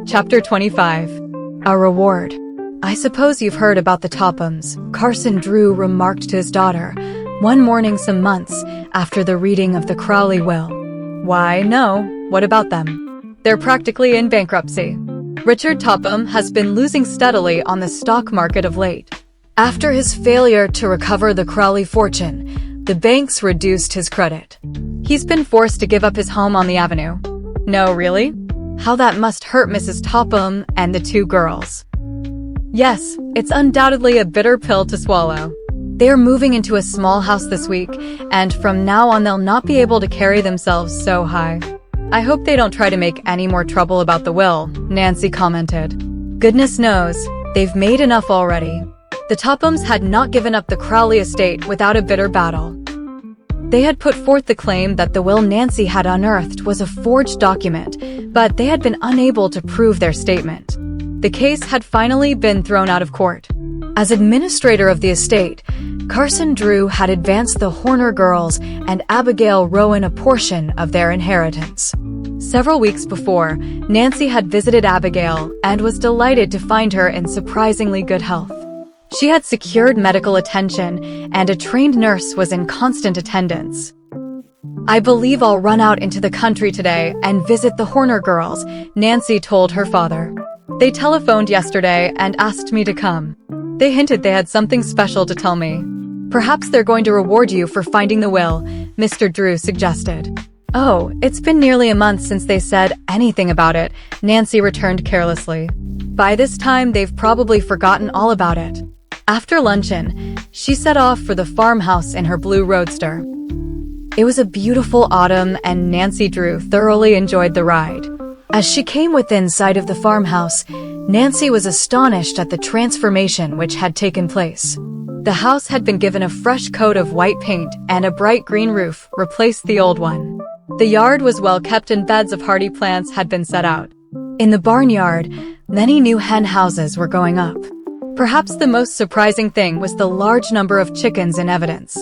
Chapter 25. A Reward. I suppose you've heard about the Tophams, Carson Drew remarked to his daughter, one morning some months after the reading of the Crowley will. Why, no. What about them? They're practically in bankruptcy. Richard Topham has been losing steadily on the stock market of late. After his failure to recover the Crowley fortune, the banks reduced his credit. He's been forced to give up his home on the avenue. No, really? How that must hurt Mrs. Topham and the two girls. Yes, it's undoubtedly a bitter pill to swallow. They are moving into a small house this week, and from now on they'll not be able to carry themselves so high. I hope they don't try to make any more trouble about the will, Nancy commented. Goodness knows, they've made enough already. The Tophams had not given up the Crowley estate without a bitter battle. They had put forth the claim that the will Nancy had unearthed was a forged document, but they had been unable to prove their statement. The case had finally been thrown out of court. As administrator of the estate, Carson Drew had advanced the Horner girls and Abigail Rowan a portion of their inheritance. Several weeks before, Nancy had visited Abigail and was delighted to find her in surprisingly good health. She had secured medical attention, and a trained nurse was in constant attendance. I believe I'll run out into the country today and visit the Horner girls, Nancy told her father. They telephoned yesterday and asked me to come. They hinted they had something special to tell me. Perhaps they're going to reward you for finding the will, Mr. Drew suggested. Oh, it's been nearly a month since they said anything about it, Nancy returned carelessly. By this time, they've probably forgotten all about it. After luncheon, she set off for the farmhouse in her blue roadster. It was a beautiful autumn, and Nancy Drew thoroughly enjoyed the ride. As she came within sight of the farmhouse, Nancy was astonished at the transformation which had taken place. The house had been given a fresh coat of white paint, and a bright green roof replaced the old one. The yard was well kept, and beds of hardy plants had been set out. In the barnyard, many new hen houses were going up. Perhaps the most surprising thing was the large number of chickens in evidence.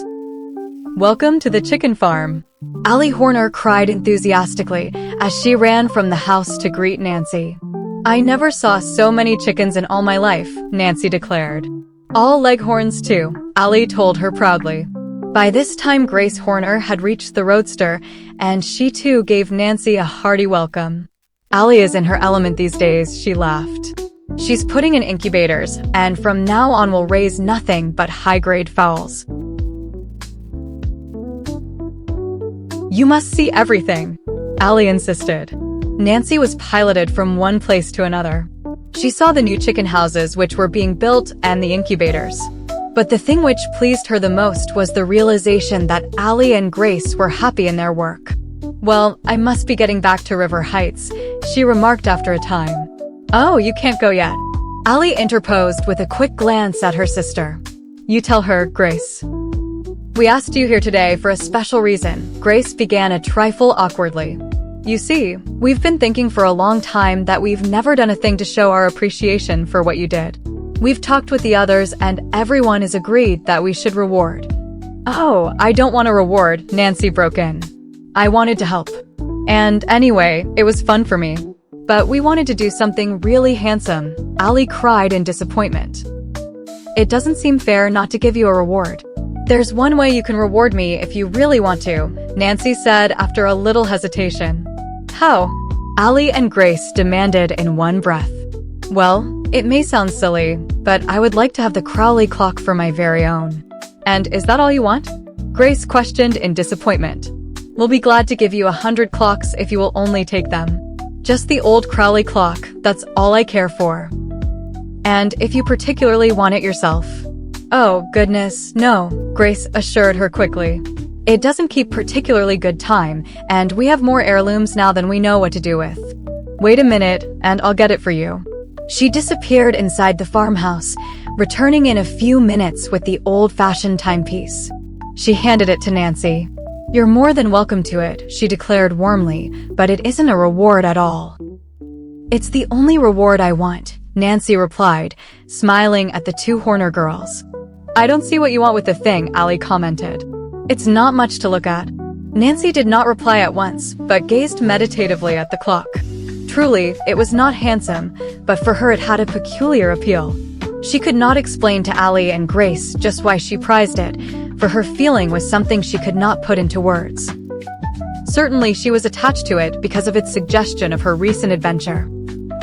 Welcome to the chicken farm, Allie Horner cried enthusiastically as she ran from the house to greet Nancy. I never saw so many chickens in all my life, Nancy declared. All Leghorns too, Allie told her proudly. By this time Grace Horner had reached the roadster, and she too gave Nancy a hearty welcome. Allie is in her element these days, she laughed. She's putting in incubators, and from now on will raise nothing but high-grade fowls. You must see everything, Allie insisted. Nancy was piloted from one place to another. She saw the new chicken houses which were being built and the incubators. But the thing which pleased her the most was the realization that Allie and Grace were happy in their work. Well, I must be getting back to River Heights, she remarked after a time. Oh, you can't go yet. Allie interposed with a quick glance at her sister. You tell her, Grace. We asked you here today for a special reason, Grace began a trifle awkwardly. You see, we've been thinking for a long time that we've never done a thing to show our appreciation for what you did. We've talked with the others and everyone has agreed that we should reward. Oh, I don't want a reward, Nancy broke in. I wanted to help. And anyway, it was fun for me. But we wanted to do something really handsome, Allie cried in disappointment. It doesn't seem fair not to give you a reward. There's one way you can reward me if you really want to, Nancy said after a little hesitation. How? Allie and Grace demanded in one breath. Well, it may sound silly, but I would like to have the Crowley clock for my very own. And is that all you want? Grace questioned in disappointment. We'll be glad to give you 100 clocks if you will only take them. Just the old Crowley clock, that's all I care for. And if you particularly want it yourself. Oh, goodness, no, Grace assured her quickly. It doesn't keep particularly good time, and we have more heirlooms now than we know what to do with. Wait a minute, and I'll get it for you. She disappeared inside the farmhouse, returning in a few minutes with the old-fashioned timepiece. She handed it to Nancy. You're more than welcome to it, she declared warmly, but it isn't a reward at all. It's the only reward I want, Nancy replied, smiling at the two Horner girls. I don't see what you want with the thing, Allie commented. It's not much to look at. Nancy did not reply at once, but gazed meditatively at the clock. Truly, it was not handsome, but for her it had a peculiar appeal. She could not explain to Allie and Grace just why she prized it, for her feeling was something she could not put into words. Certainly, she was attached to it because of its suggestion of her recent adventure.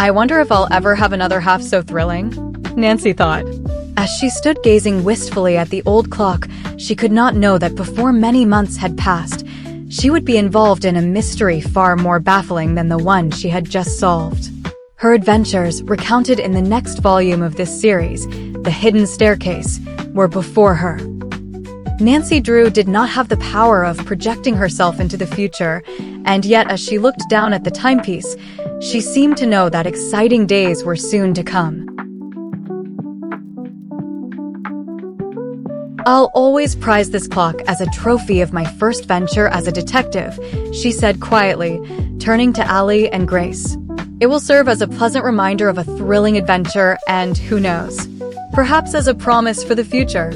I wonder if I'll ever have another half so thrilling, Nancy thought. As she stood gazing wistfully at the old clock, she could not know that before many months had passed, she would be involved in a mystery far more baffling than the one she had just solved. Her adventures, recounted in the next volume of this series, The Hidden Staircase, were before her. Nancy Drew did not have the power of projecting herself into the future, and yet as she looked down at the timepiece, she seemed to know that exciting days were soon to come. "I'll always prize this clock as a trophy of my first venture as a detective," she said quietly, turning to Allie and Grace. "It will serve as a pleasant reminder of a thrilling adventure and, who knows, perhaps as a promise for the future."